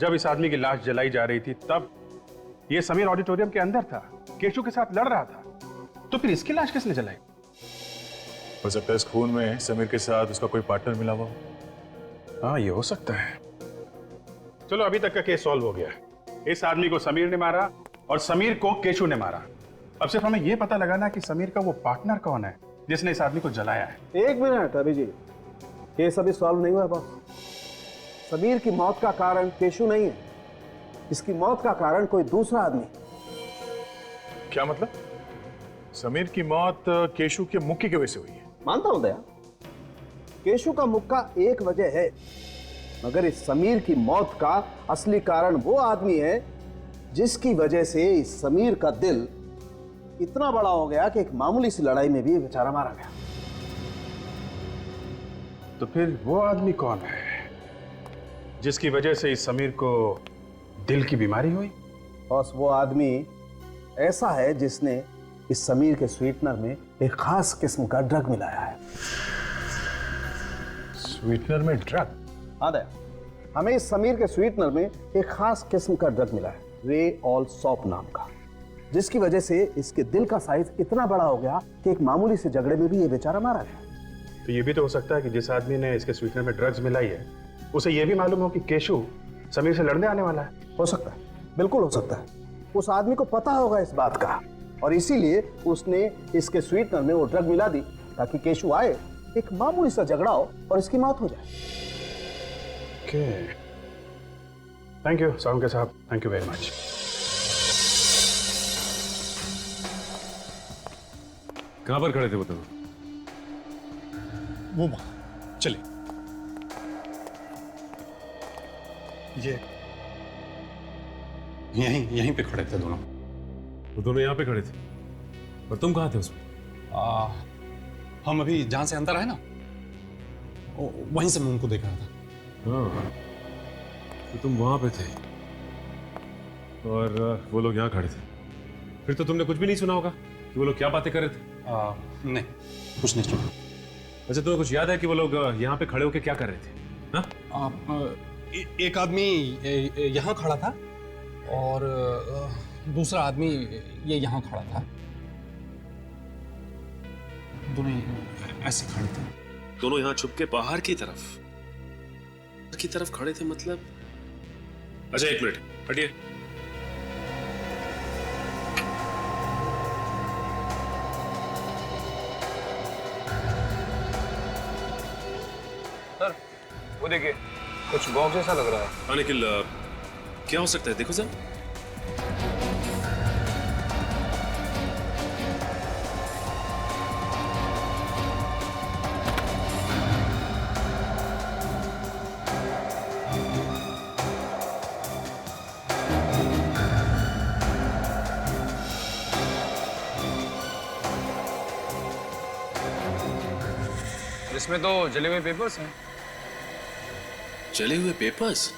[SPEAKER 1] जब इस आदमी की लाश जलाई जा रही थी तब ये समीर ऑडिटोरियम के अंदर था, केशव के साथ लड़ रहा था, तो फिर इसकी लाश किसने जलाई?
[SPEAKER 9] हो सकता है इस खून में समीर के साथ उसका कोई पार्टनर मिला हुआ।
[SPEAKER 1] हाँ, ये हो सकता है। चलो अभी तक का केस सॉल्व हो गया है। इस आदमी को समीर ने मारा और समीर को केशु ने मारा। अब सिर्फ हमें यह पता लगाना है कि समीर का वो पार्टनर कौन है जिसने इस आदमी को जलाया है।
[SPEAKER 3] एक मिनट अभिजीत, केस अभी सॉल्व नहीं हुआ बॉस। समीर की मौत का कारण केशु नहीं है, इसकी मौत का कारण कोई दूसरा आदमी।
[SPEAKER 9] क्या मतलब? समीर की मौत केशु के मुक्की की वजह से हुई है?
[SPEAKER 3] मानता हूं दया, केशु का मुक्का एक वजह है, मगर इस समीर की मौत का असली कारण वो आदमी है जिसकी वजह से इस समीर का दिल इतना बड़ा हो गया कि एक मामूली सी लड़ाई में भी बेचारा मारा गया।
[SPEAKER 1] तो फिर वो आदमी कौन है जिसकी वजह से इस समीर को दिल की बीमारी हुई?
[SPEAKER 3] बॉस, वो आदमी ऐसा है जिसने इस समीर के स्वीटनर में एक खास किस्म का ड्रग मिलाया है।
[SPEAKER 9] स्वीटनर में ड्रग?
[SPEAKER 3] हाँ दया, हमें इस समीर के स्वीटनर में एक खास किस्म का ड्रग मिला है, रे ऑल सॉप नाम का, जिसकी वजह से इसके दिल का साइज इतना बड़ा हो गया कि एक मामूली से झगड़े में भी ये बेचारा मारा गया।
[SPEAKER 1] तो ये भी तो हो सकता है कि जिस आदमी ने इसके स्वीटनर में ड्रग्स मिलाई है उसे ये भी मालूम हो कि केशु समीर से लड़ने आने वाला है।
[SPEAKER 3] हो सकता है, बिल्कुल हो सकता है। उस आदमी को पता होगा इस बात का और इसीलिए उसने इसके स्वीटनर में वो ड्रग मिला दी ताकि केशु आए, एक मामूली सा झगड़ा हो और इसकी मौत हो जाए।
[SPEAKER 1] थैंक यू सावंके साहब, थैंक यू वेरी मच।
[SPEAKER 15] कहां पर खड़े थे वो दोनों?
[SPEAKER 14] वो वहां चले। ये यहीं पे खड़े थे दोनों।
[SPEAKER 15] वो दोनों यहाँ पे खड़े थे और तुम कहाँ थे उसमें?
[SPEAKER 14] हम अभी जहां से अंदर आए ना, वहीं से मैं उनको देख रहा था।
[SPEAKER 15] हाँ, तो तुम वहां पे थे और वो लोग यहाँ खड़े थे। फिर तो तुमने कुछ भी नहीं सुना होगा कि वो लोग क्या बातें कर रहे थे?
[SPEAKER 14] नहीं, कुछ नहीं सुना।
[SPEAKER 15] अच्छा, तुम्हें कुछ याद है कि वो लोग यहाँ पे खड़े होकर क्या कर रहे थे? हाँ?
[SPEAKER 14] एक आदमी यहाँ खड़ा था और दूसरा आदमी ये यहाँ खड़ा था। दोनों ऐसे खड़े थे।
[SPEAKER 15] दोनों यहाँ छुप के बाहर की तरफ खड़े थे मतलब? अच्छा, एक मिनट हटिए।
[SPEAKER 4] सर, वो देखिए, कुछ बॉक्स जैसा लग रहा है।
[SPEAKER 15] हाँ निखिल, क्या हो सकता है? देखो सर।
[SPEAKER 4] इसमें तो जले हुए पेपर्स हैं।
[SPEAKER 15] जले हुए पेपर्स?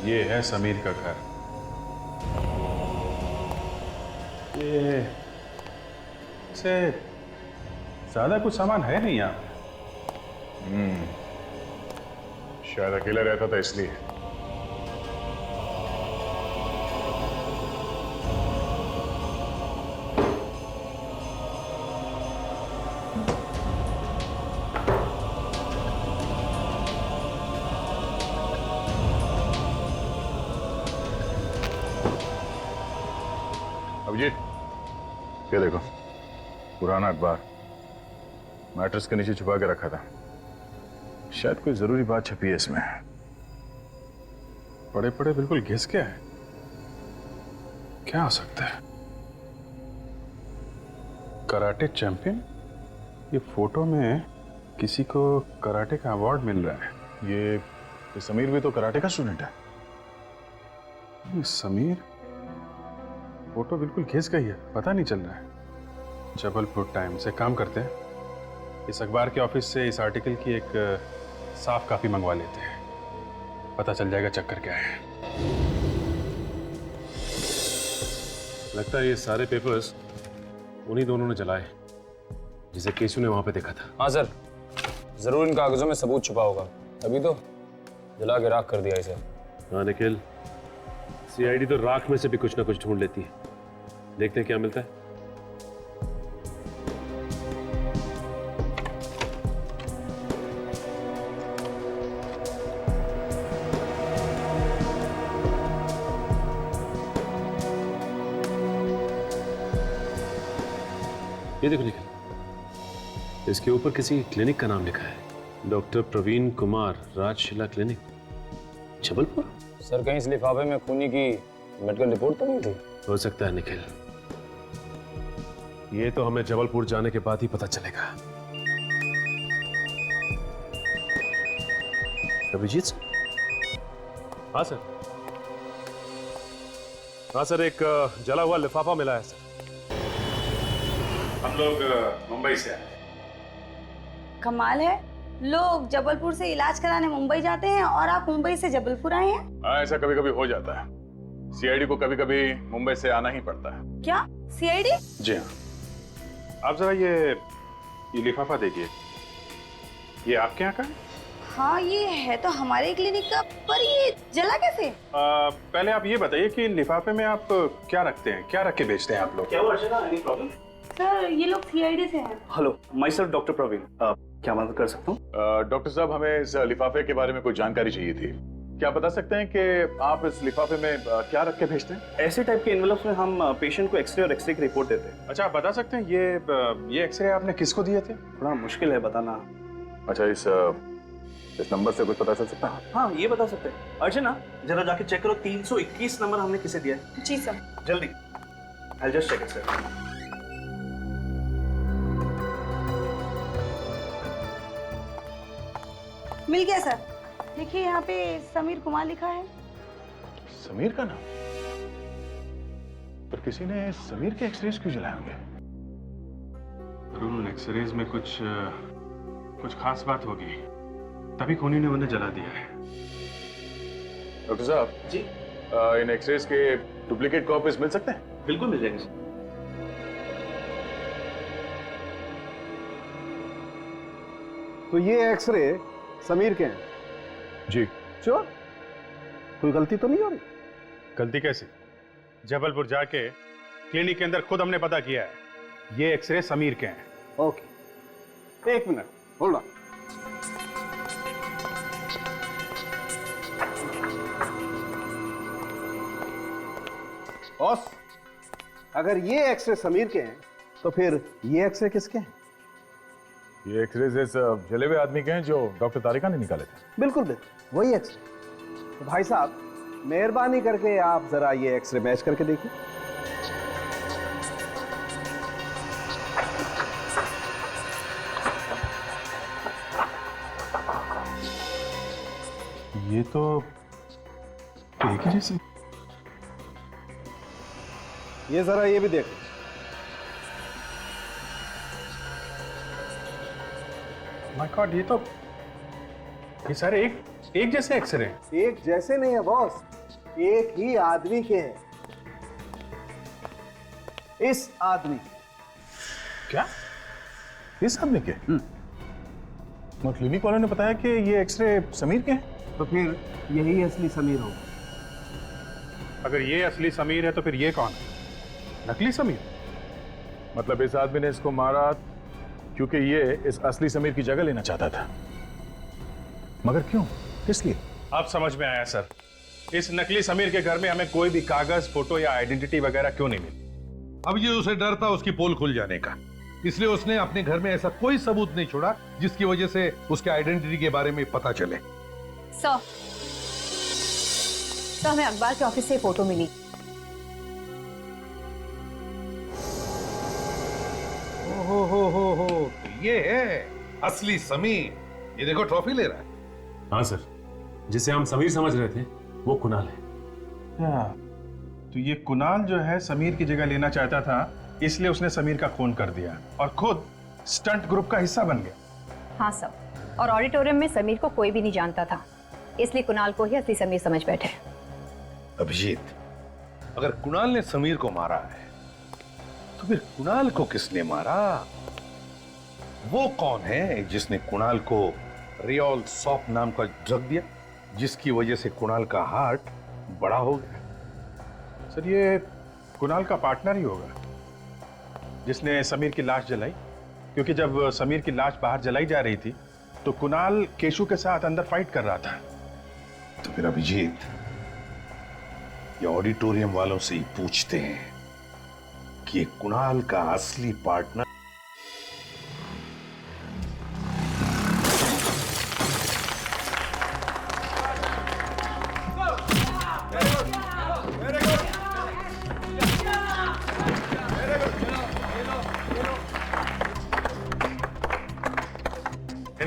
[SPEAKER 1] ये है समीर का घर। ये से ज्यादा कुछ सामान है नहीं यहाँ।
[SPEAKER 9] शायद अकेला रहता था इसलिए। अभिजीत, ये देखो, पुराना अखबार मैट्रेस के नीचे छुपा के रखा था। शायद कोई जरूरी बात छपी है इसमें।
[SPEAKER 1] पड़े पड़े बिल्कुल घिस गया है। क्या हो सकता है? Karate champion? ये फोटो में किसी को कराटे का अवार्ड मिल रहा है।
[SPEAKER 9] ये समीर भी तो कराटे का स्टूडेंट है।
[SPEAKER 1] ये समीर? फोटो बिल्कुल घिस गई है, पता नहीं चल रहा है। जबलपुर टाइम्स से काम करते हैं, इस अखबार के ऑफिस से इस आर्टिकल की एक साफ कॉपी मंगवा लेते हैं, पता चल जाएगा चक्कर क्या है।
[SPEAKER 15] लगता है ये सारे पेपर्स उन्हीं दोनों ने जलाए जिसे केशु ने वहां पे देखा था।
[SPEAKER 4] हाँ सर, जरूर इन कागजों में सबूत छुपा होगा, तभी तो जला के राख कर दिया इसे।
[SPEAKER 15] हाँ निखिल, सीआईडी तो राख में से भी कुछ ना कुछ ढूंढ लेती है। देखते हैं क्या मिलता है। ये देखो निखिल, इसके ऊपर किसी क्लिनिक का नाम लिखा है, doctor Praveen Kumar Rajshila clinic, Jabalpur.
[SPEAKER 16] Sir कहीं इस लिफाफे में खूनी की मेडिकल रिपोर्ट तो नहीं थी?
[SPEAKER 15] हो सकता है निखिल, ये तो हमें जबलपुर जाने के बाद ही पता चलेगा। अभिजीत सर? हाँ सर। हाँ सर, एक जला हुआ लिफाफा मिला है सर।
[SPEAKER 1] हम लोग मुंबई से आए।
[SPEAKER 17] कमाल है, लोग जबलपुर से इलाज कराने मुंबई जाते हैं और आप मुंबई से जबलपुर आए हैं।
[SPEAKER 9] हाँ, ऐसा कभी कभी हो जाता है। सीआईडी को कभी कभी मुंबई से आना ही पड़ता है।
[SPEAKER 17] क्या सीआईडी?
[SPEAKER 1] जी हाँ। आप जरा ये लिफाफा देखिए, ये आपके यहाँ का है?
[SPEAKER 17] हाँ ये है तो हमारे क्लिनिक का, पर ये जला कैसे?
[SPEAKER 1] पहले आप ये बताइए कि लिफाफे में आप क्या रखते हैं, क्या रख के बेचते हैं आप लोग?
[SPEAKER 18] क्या हुआ अर्चना, एनी प्रॉब्लम?
[SPEAKER 17] सर ये लोग सीआईडी से हैं।
[SPEAKER 18] Hello, myself doctor Praveen, क्या मदद कर सकता हूँ?
[SPEAKER 9] डॉक्टर साहब, हमें इस लिफाफे के बारे में कुछ जानकारी चाहिए थी। क्या बता सकते हैं कि आप इस लिफाफे में क्या रख के भेजते हैं?
[SPEAKER 18] ऐसे टाइप के एनवेलप्स में हम पेशेंट को एक्सरे और एक्सरे की रिपोर्ट देते हैं।
[SPEAKER 1] अच्छा, आप बता सकते हैं ये एक्सरे आपने किसको दिए थे?
[SPEAKER 18] थोड़ा मुश्किल है बताना।
[SPEAKER 9] अच्छा, इस नंबर से कुछ पता चल सकता है?
[SPEAKER 18] हाँ ये बता सकते हैं। अर्चना जरा जाके चेक करो 321 नंबर हमने किसे दिया है।
[SPEAKER 17] जी सर।
[SPEAKER 18] जल्दी। I'll just check it, sir.
[SPEAKER 17] मिल गया सर। देखिए यहाँ पे समीर कुमार लिखा है।
[SPEAKER 9] समीर का नाम? पर किसी ने समीर के एक्सरेज क्यों जलाए होंगे?
[SPEAKER 1] उन एक्सरेज में कुछ खास बात होगी, तभी खूनी ने उन्हें जला दिया है।
[SPEAKER 9] डॉक्टर साहब
[SPEAKER 18] जी,
[SPEAKER 9] इन एक्सरेज के डुप्लीकेट कॉपीज मिल सकते हैं?
[SPEAKER 18] बिल्कुल मिल जाएंगे।
[SPEAKER 3] तो ये एक्सरे समीर के हैं?
[SPEAKER 1] जी।
[SPEAKER 3] श्योर? कोई गलती तो नहीं हो रही?
[SPEAKER 1] गलती कैसी? जबलपुर जाके क्लिनिक के अंदर खुद हमने पता किया है, ये एक्सरे समीर के हैं।
[SPEAKER 3] ओके, एक मिनट, होल्ड ऑन। बॉस, अगर ये एक्सरे समीर के हैं तो फिर ये एक्सरे किसके हैं?
[SPEAKER 9] ये एक्सरेज इस जले हुए आदमी के हैं जो डॉक्टर तारिका ने निकाले थे।
[SPEAKER 3] बिल्कुल बिल्कुल वही एक्सरे। तो भाई साहब, मेहरबानी करके आप जरा ये एक्सरे मैच करके देखिए।
[SPEAKER 1] ये तो एक ही जैसे।
[SPEAKER 3] ये जरा ये भी देखो।
[SPEAKER 1] माय गॉड, ये सारे एक जैसे एक्सरे हैं।
[SPEAKER 3] एक जैसे नहीं है बॉस, एक ही आदमी के हैं। इस आदमी
[SPEAKER 9] क्या? इस आदमी के? क्लिनिक वालों ने बताया कि ये एक्सरे समीर के हैं।
[SPEAKER 3] तो फिर यही असली समीर होगा।
[SPEAKER 1] अगर ये असली समीर है तो फिर ये कौन है? नकली समीर?
[SPEAKER 9] मतलब इस आदमी ने इसको मारा क्योंकि ये इस असली समीर की जगह लेना चाहता था। मगर क्यों, किस लिए?
[SPEAKER 1] अब समझ में आया सर। इस नकली समीर के घर में हमें कोई भी कागज, फोटो या आइडेंटिटी वगैरह क्यों नहीं मिली?
[SPEAKER 10] अब ये उसे डर था उसकी पोल खुल जाने का, इसलिए उसने अपने घर में ऐसा कोई सबूत नहीं छोड़ा जिसकी वजह से उसके आइडेंटिटी के बारे में पता चले।
[SPEAKER 13] सर, हमें अखबार के ऑफिस से फोटो मिली।
[SPEAKER 10] हो, तो ये है असली समीर। ये देखो ट्रॉफी ले रहा है।
[SPEAKER 15] हाँ सर, जिसे हम समीर समझ रहे थे वो कुणाल है।
[SPEAKER 1] क्या? तो ये कुणाल जो है समीर की जगह लेना चाहता था, इसलिए उसने समीर का खून कर दिया और खुद स्टंट ग्रुप का हिस्सा बन गया।
[SPEAKER 13] हाँ सर, और ऑडिटोरियम में समीर को कोई भी नहीं जानता था, इसलिए कुणाल को ही असली समीर समझ बैठे।
[SPEAKER 10] अभिजीत, अगर कुणाल ने समीर को मारा है तो फिर कुणाल को किसने मारा? वो कौन है जिसने कुणाल को रियोल सॉप नाम का ड्रग दिया, जिसकी वजह से कुणाल का हार्ट बड़ा हो गया?
[SPEAKER 1] सर, ये कुणाल का पार्टनर ही होगा जिसने समीर की लाश जलाई, क्योंकि जब समीर की लाश बाहर जलाई जा रही थी तो कुणाल केशु के साथ अंदर फाइट कर रहा था।
[SPEAKER 10] तो फिर अभिजीत, ये ऑडिटोरियम वालों से ही पूछते हैं कि कुणाल का असली पार्टनर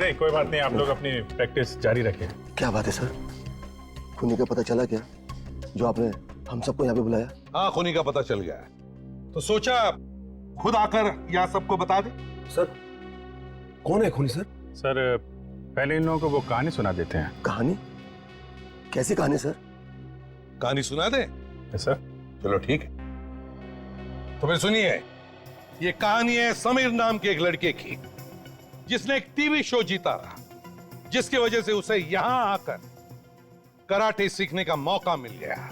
[SPEAKER 1] नहीं, कोई बात नहीं, आप लोग अपनी प्रैक्टिस जारी रखें।
[SPEAKER 2] क्या बात है सर? खूनी का पता चला क्या, जो आपने हम सबको यहाँ पे बुलाया?
[SPEAKER 10] हाँ, खूनी का पता चल गया है, तो सोचा खुद आकर यहाँ सबको बता दे।
[SPEAKER 2] सर कौन है खूनी सर?
[SPEAKER 1] सर पहले इन लोगों को वो कहानी सुना देते हैं।
[SPEAKER 2] कहानी? कैसी कहानी सर?
[SPEAKER 10] कहानी सुना दे
[SPEAKER 1] सर?
[SPEAKER 10] चलो ठीक है, तो फिर सुनिए। ये कहानी है समीर नाम के एक लड़के की, जिसने एक टीवी शो जीता था, जिसकी वजह से उसे यहां आकर कराटे सीखने का मौका मिल गया।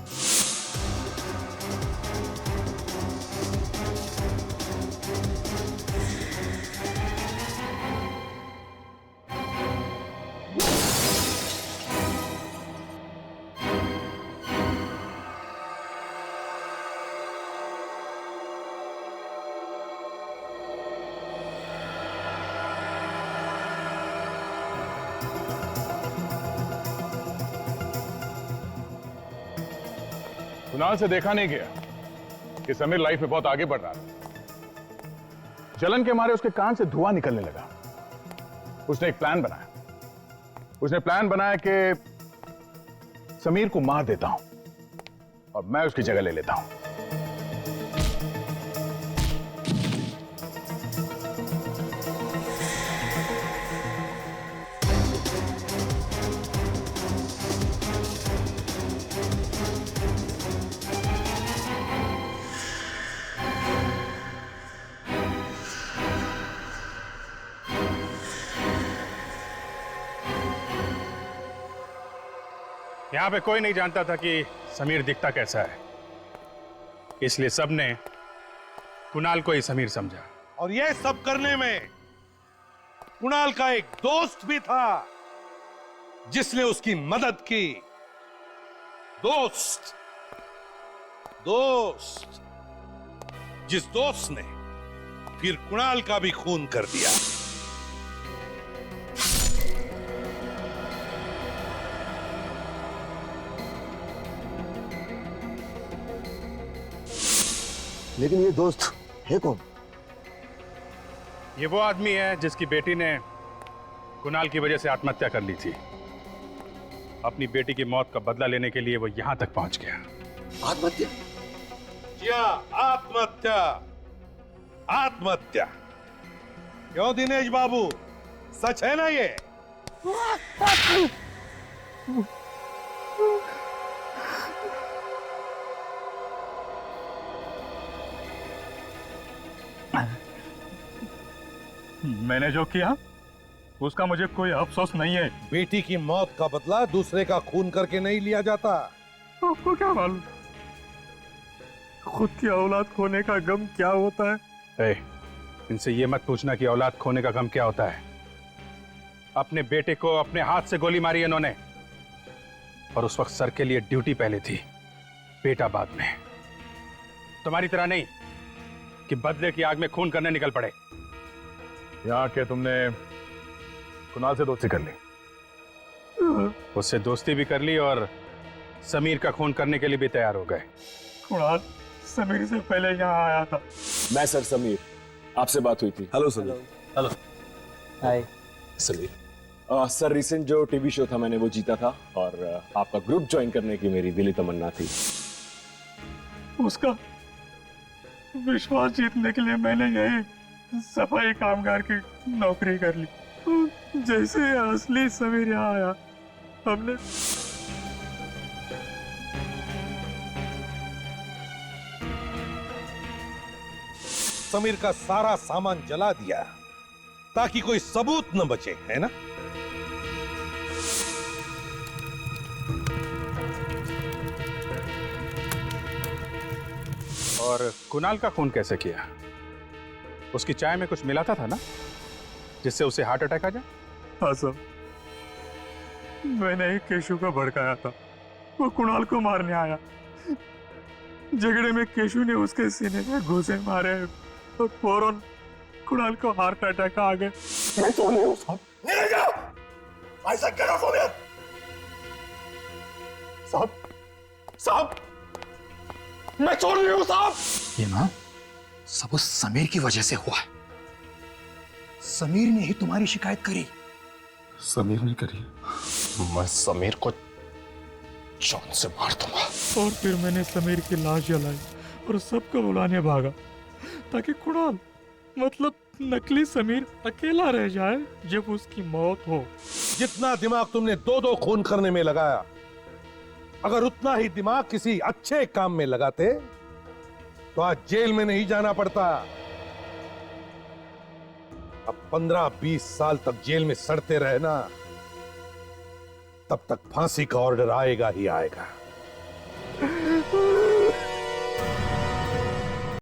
[SPEAKER 9] कुणाल से देखा नहीं गया कि समीर लाइफ में बहुत आगे बढ़ रहा था। जलन के मारे उसके कान से धुआं निकलने लगा। उसने एक प्लान बनाया। उसने प्लान बनाया कि समीर को मार देता हूं और मैं उसकी जगह ले लेता हूं।
[SPEAKER 1] यहां पे कोई नहीं जानता था कि समीर दिखता कैसा है, इसलिए सबने कुणाल को ही समीर समझा।
[SPEAKER 10] और यह सब करने में कुणाल का एक दोस्त भी था, जिसने उसकी मदद की। दोस्त जिस दोस्त ने फिर कुणाल का भी खून कर दिया।
[SPEAKER 2] लेकिन ये दोस्त है कौन?
[SPEAKER 1] ये वो आदमी है जिसकी बेटी ने कुणाल की वजह से आत्महत्या कर ली थी। अपनी बेटी की मौत का बदला लेने के लिए वो यहां तक पहुंच गया।
[SPEAKER 2] आत्महत्या?
[SPEAKER 10] क्या आत्महत्या? आत्महत्या क्यों दिनेश बाबू, सच है ना ये?
[SPEAKER 1] मैंने जो किया उसका मुझे कोई अफसोस नहीं है।
[SPEAKER 10] बेटी की मौत का बदला दूसरे का खून करके नहीं लिया जाता।
[SPEAKER 1] आपको क्या मालूम खुद की औलाद खोने का गम क्या होता है? इनसे ये मत पूछना कि औलाद खोने का गम क्या होता है। अपने बेटे को अपने हाथ से गोली मारी इन्होंने, और उस वक्त सर के लिए ड्यूटी पहले थी, बेटा बाद में। तुम्हारी तरह नहीं कि बदले की आग में खून करने निकल पड़े।
[SPEAKER 9] यहाँ के तुमने कुणाल से दोस्ती कर ली?
[SPEAKER 1] उससे दोस्ती भी कर ली और समीर का खून करने के लिए भी तैयार हो गए।
[SPEAKER 15] कुणाल समीर से पहले यहाँ आया था।
[SPEAKER 19] मैं सर समीर, आपसे बात हुई थी। हेलो समीर।
[SPEAKER 16] हेलो।
[SPEAKER 19] हाय समीर। सर रिसेंट जो टीवी शो था मैंने वो जीता था और आपका ग्रुप ज्वाइन करने की मेरी दिली तमन्ना थी।
[SPEAKER 15] उसका विश्वास जीतने के लिए मैंने यही सफाई कामगार की नौकरी कर ली। जैसे असली समीर यहाँ आया, हमने
[SPEAKER 10] समीर का सारा सामान जला दिया ताकि कोई सबूत न बचे, है ना?
[SPEAKER 1] और कुणाल का खून कैसे किया? उसकी चाय में कुछ मिलाता था ना, जिससे उसे हार्ट अटैक आ जाए?
[SPEAKER 15] हाँ सर, मैंने ही केशु को भड़काया था। वो कुणाल को मारने आया। झगड़े में केशु ने उसके सीने में घूंसे मारे और फौरन कुणाल को हार्ट अटैक आ गया।
[SPEAKER 5] मैं तो नहीं हूं साहब। नहीं जाओ, ऐसा क्या सोनिया? साहब, मैं छोड़ नहीं हूं साहब।
[SPEAKER 20] ये ना सब उस समीर की वजह से हुआ है। समीर ने ही तुम्हारी शिकायत करी
[SPEAKER 1] समीर ने करी।
[SPEAKER 14] मैं समीर को जान से मार दूंगा।
[SPEAKER 15] और फिर मैंने समीर की लाश जलाई और सबको बुलाने भागा ताकि कुणाल मतलब नकली समीर अकेला रह जाए जब उसकी मौत हो।
[SPEAKER 10] जितना दिमाग तुमने दो दो खून करने में लगाया, अगर उतना ही दिमाग किसी अच्छे काम में लगाते तो आज जेल में नहीं जाना पड़ता। अब 15-20 साल तक जेल में सड़ते रहना, तब तक फांसी का ऑर्डर आएगा ही आएगा।